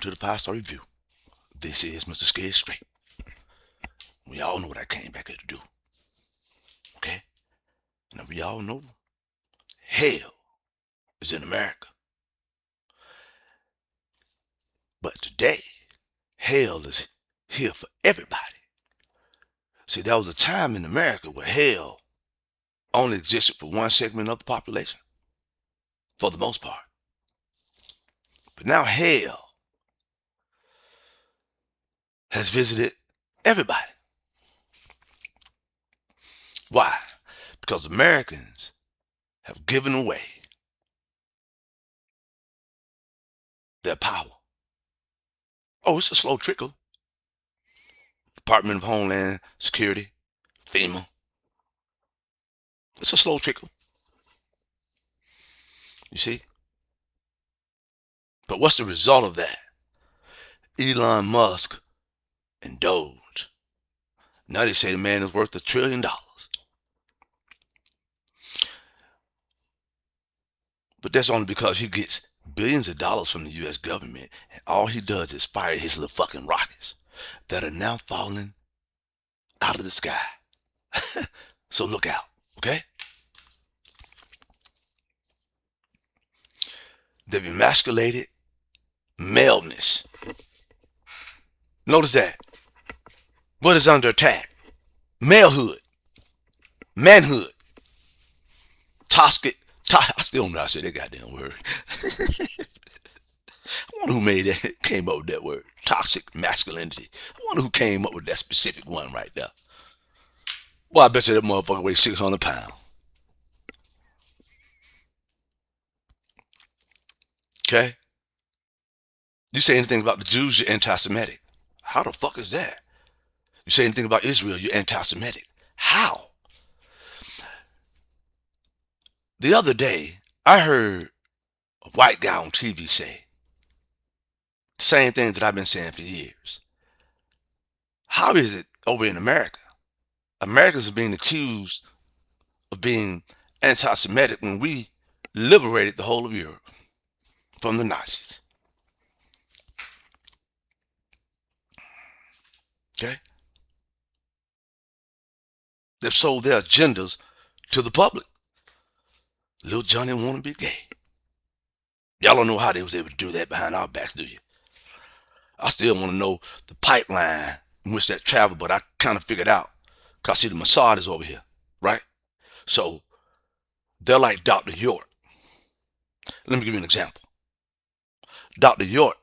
to the 5 Star Review. This is Mr. Scared Straight. We all know what I came back here to do. Okay? Now we all know hell is in America. But today, hell is here for everybody. See, there was a time in America where hell only existed for one segment of the population, for the most part. But now hell has visited everybody. Why? Because Americans have given away their power. Oh, it's a slow trickle. Department of Homeland Security, FEMA. It's a slow trickle. You see? But what's the result of that? Elon Musk and Doge. Now they say the man is worth $1 trillion. But that's only because he gets billions of dollars from the U.S. government, and all he does is fire his little fucking rockets that are now falling out of the sky. So look out, okay? They've emasculated maleness. Notice that. What is under attack? Malehood. Manhood. Toxic. I still don't know how to say that goddamn word. I wonder who made that, came up with that word. Toxic masculinity. I wonder who came up with that specific one right there. Well, I bet you that motherfucker weighs 600 pounds. Okay? You say anything about the Jews, you're anti-Semitic. How the fuck is that? You say anything about Israel, you're anti-Semitic. How? The other day, I heard a white guy on TV say the same thing that I've been saying for years. How is it over in America? Americans are being accused of being anti-Semitic when we liberated the whole of Europe from the Nazis. Okay? They've sold their agendas to the public. Little Johnny wanna be gay. Y'all don't know how they was able to do that behind our backs, do you? I still want to know the pipeline in which that traveled, but I kind of figured out. Because see, the Mossad is over here, right? So they're like Dr. York. Let me give you an example. Dr. York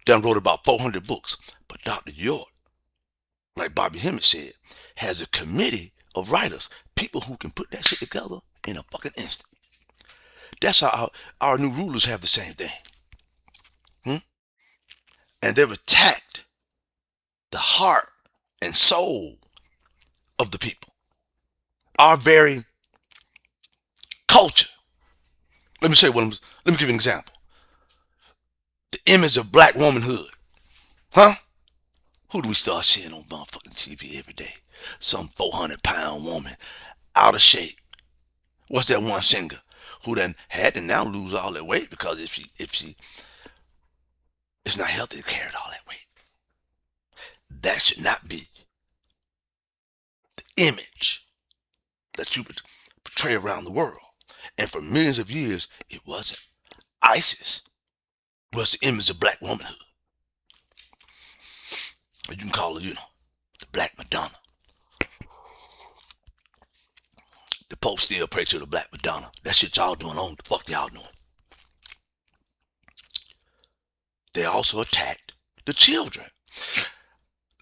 done wrote about 400 books, but Dr. York, like Bobby Hemmett said, has a committee of writers, people who can put that shit together in a fucking instant. That's how our new rulers have the same thing. And they've attacked the heart and soul of the people. Our very culture. Let me give you an example. The image of black womanhood. Who do we start seeing on motherfucking TV every day? Some 400-pound woman, out of shape. What's that one singer who then had to now lose all that weight because if she it's not healthy to carry all that weight. That should not be the image that you would portray around the world. And for millions of years, it wasn't. ISIS was the image of black womanhood. Or you can call it, the Black Madonna. The Pope still pray to the Black Madonna. That shit y'all doing on. The fuck y'all doing? They also attacked the children.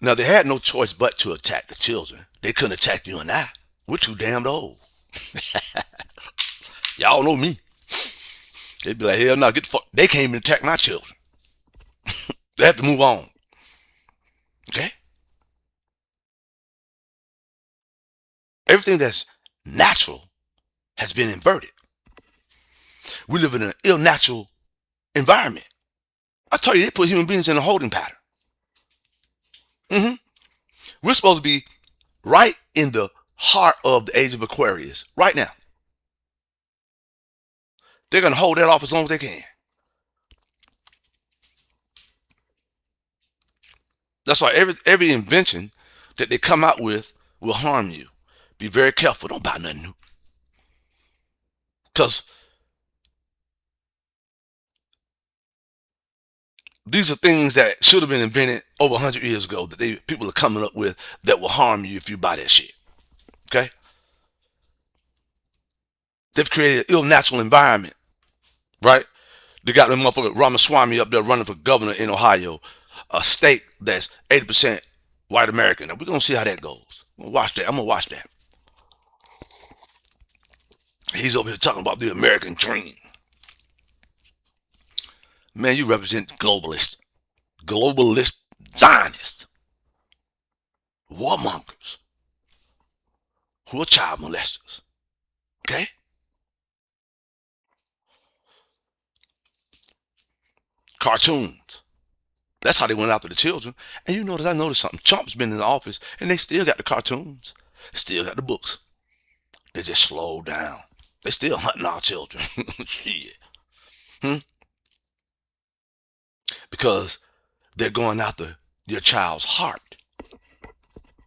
Now, they had no choice but to attack the children. They couldn't attack you and I. We're too damned old. Y'all know me. They'd be like, hell no, get the fuck. They can't even attack my children. They have to move on. Okay? Everything that's natural has been inverted. We live in an ill-natural environment. I tell you, they put human beings in a holding pattern. We're supposed to be right in the heart of the age of Aquarius right now. They're going to hold that off as long as they can. That's why every invention that they come out with will harm you. Be very careful. Don't buy nothing new. Because these are things that should have been invented over 100 years ago that people are coming up with that will harm you if you buy that shit. Okay? They've created an ill natural environment, right? They got the motherfucker Ramaswamy up there running for governor in Ohio, a state that's 80% white American. Now we're gonna see how that goes. Watch that. I'm gonna watch that. He's over here talking about the American dream. Man, you represent globalist, Zionists, warmongers, who are child molesters. Okay? Cartoons. That's how they went after the children. And you notice, I noticed something. Trump's been in the office and they still got the cartoons, still got the books. They just slowed down. They still hunting our children. Shit. Because they're going after your child's heart.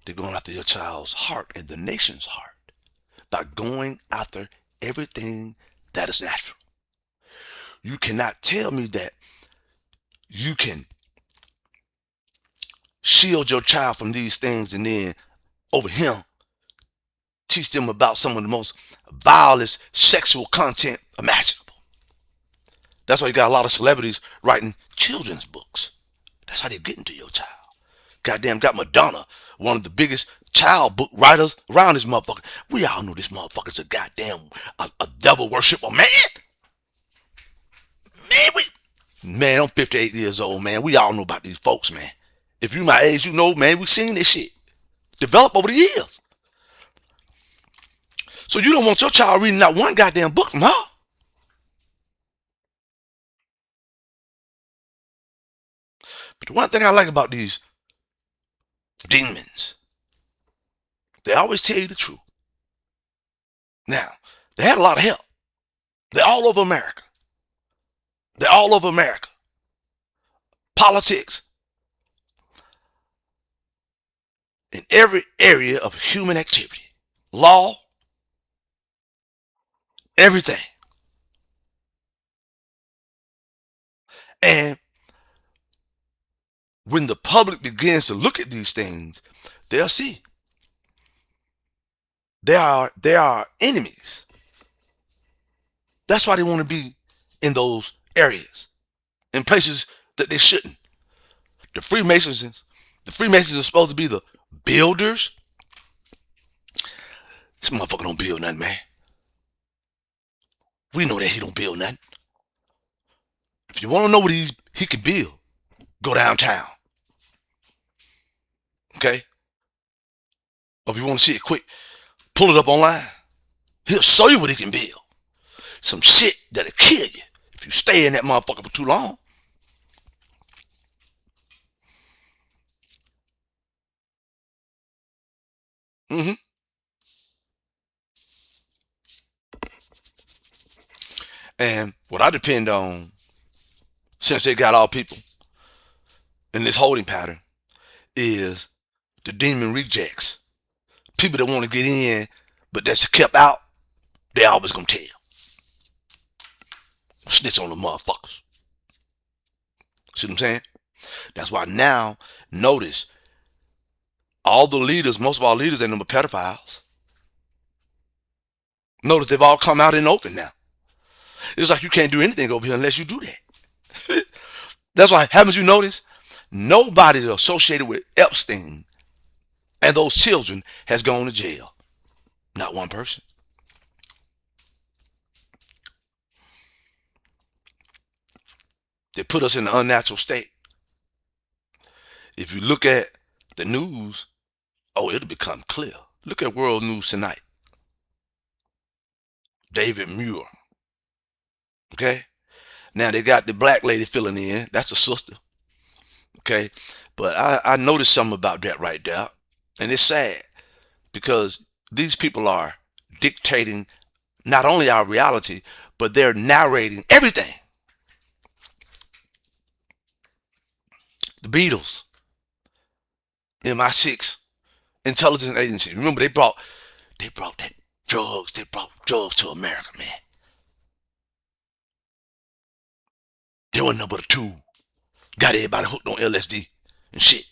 They're going after your child's heart and the nation's heart by going after everything that is natural. You cannot tell me that you can shield your child from these things and then over him teach them about some of the most vilest sexual content imaginable. That's why you got a lot of celebrities writing children's books. That's how they're getting to your child. Goddamn, got Madonna, one of the biggest child book writers around this motherfucker. We all know this motherfucker's a goddamn a devil worshiper, man. Man, I'm 58 years old, man. We all know about these folks, man. If you my age, you know, man, we seen this shit develop over the years. So you don't want your child reading not one goddamn book from her. But the one thing I like about these demons, they always tell you the truth. Now, they had a lot of help. They're all over America. They're all over America. Politics. In every area of human activity. Law. Everything. And when the public begins to look at these things, they'll see they are enemies. That's why they want to be in those areas, in places that they shouldn't. The Freemasons are supposed to be the builders. This motherfucker don't build nothing, man. We know that he don't build nothing. If you want to know what he can build, go downtown. Okay? Or if you want to see it quick, pull it up online. He'll show you what he can build. Some shit that'll kill you if you stay in that motherfucker for too long. Mm-hmm. And what I depend on, since they got all people in this holding pattern, is the demon rejects. People that want to get in, but that's kept out, they always gonna tell. Snitch on the motherfuckers. See what I'm saying? That's why now, notice, all the leaders, most of our leaders ain't no pedophiles. Notice they've all come out in open now. It's like you can't do anything over here unless you do that. That's why, haven't you noticed? Nobody associated with Epstein and those children has gone to jail. Not one person. They put us in an unnatural state. If you look at the news, oh, it'll become clear. Look at World News Tonight. David Muir. Okay? Now they got the black lady filling in. That's a sister. Okay? But I noticed something about that right there. And it's sad because these people are dictating not only our reality, but they're narrating everything. The Beatles. MI6 intelligence agency. Remember, they brought that drugs. They brought drugs to America, man. They were number two. Got everybody hooked on LSD and shit.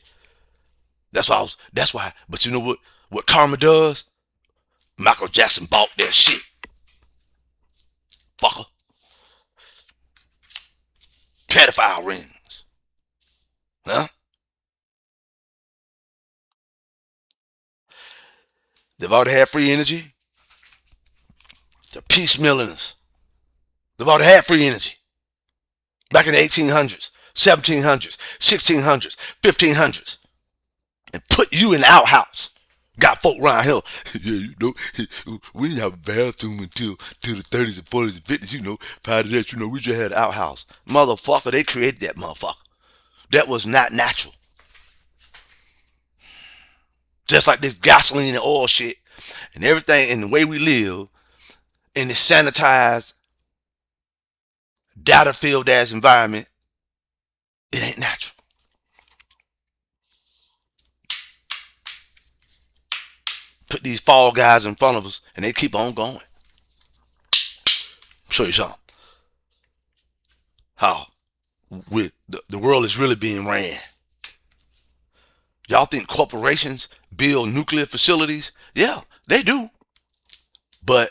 That's why. But you know what? What karma does? Michael Jackson bought that shit. Fucker. Pedophile rings. Huh? They've already had free energy. The peace millionaires. They've already had free energy. Back in the 1800s, 1700s, 1600s, 1500s. And put you in the outhouse. Got folk around here. Yeah, we didn't have a bathroom until the 30s and 40s and 50s, Prior to that, we just had an outhouse. Motherfucker, they created that motherfucker. That was not natural. Just like this gasoline and oil shit and everything and the way we live in this sanitized, data-filled ass environment, it ain't natural. Put these fall guys in front of us and they keep on going. Show you something. How the world is really being ran. Y'all think corporations build nuclear facilities? Yeah, they do. But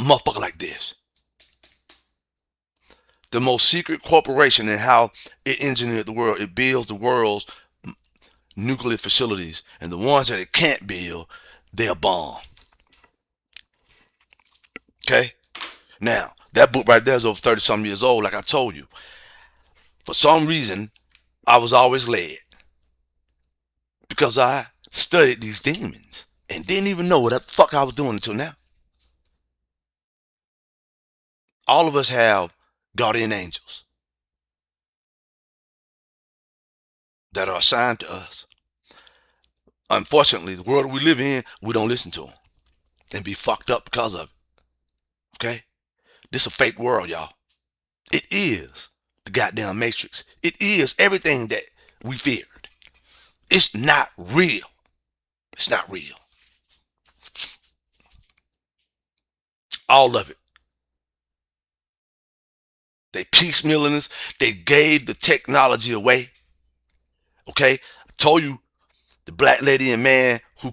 motherfucker like this. The most secret corporation and how it engineered the world, it builds the world's nuclear facilities, and the ones that it can't build, they'll bomb. Okay? Now, that book right there is over 30-something years old, like I told you. For some reason, I was always led. Because I studied these demons and didn't even know what the fuck I was doing until now. All of us have guardian angels that are assigned to us. Unfortunately, the world we live in, we don't listen to them and be fucked up because of it. Okay? This is a fake world, y'all. It is the goddamn Matrix. It is everything that we feared. It's not real. It's not real. All of it. They piecemealing us. They gave the technology away. Okay? I told you the black lady and man who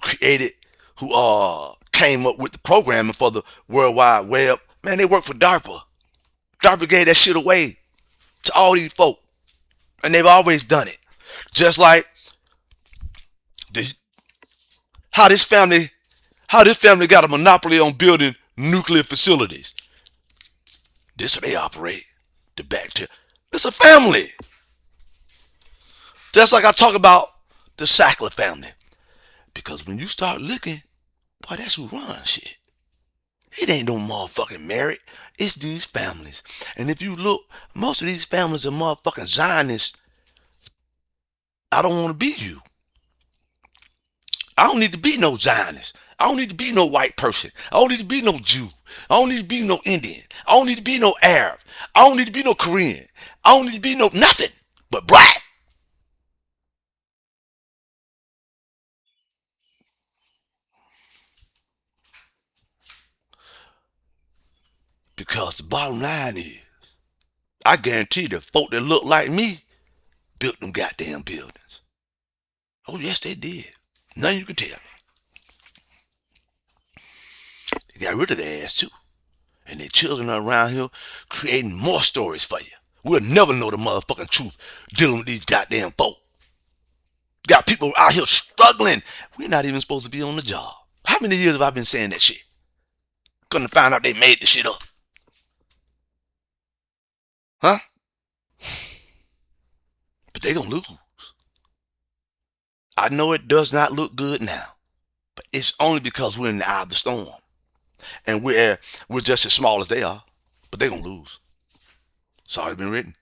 came up with the programming for the World Wide Web, man, they work for DARPA. DARPA gave that shit away to all these folk. And they've always done it. Just like how this family got a monopoly on building nuclear facilities. This is how they operate. The bacteria. It's a family. Just like I talk about the Sackler family. Because when you start looking, boy, that's who runs shit. It ain't no motherfucking merit. It's these families. And if you look, most of these families are motherfucking Zionists. I don't want to be you. I don't need to be no Zionist. I don't need to be no white person. I don't need to be no Jew. I don't need to be no Indian. I don't need to be no Arab. I don't need to be no Korean. I don't need to be no nothing but black. Because the bottom line is, I guarantee the folk that look like me built them goddamn buildings. Oh, yes, they did. Nothing you can tell. They got rid of their ass, too. And their children are around here creating more stories for you. We'll never know the motherfucking truth dealing with these goddamn folk. Got people out here struggling. We're not even supposed to be on the job. How many years have I been saying that shit? Couldn't find out they made the shit up. Huh? But they gonna lose. I know it does not look good now. But it's only because we're in the eye of the storm. And we're just as small as they are. But they're gonna lose. It's already been written.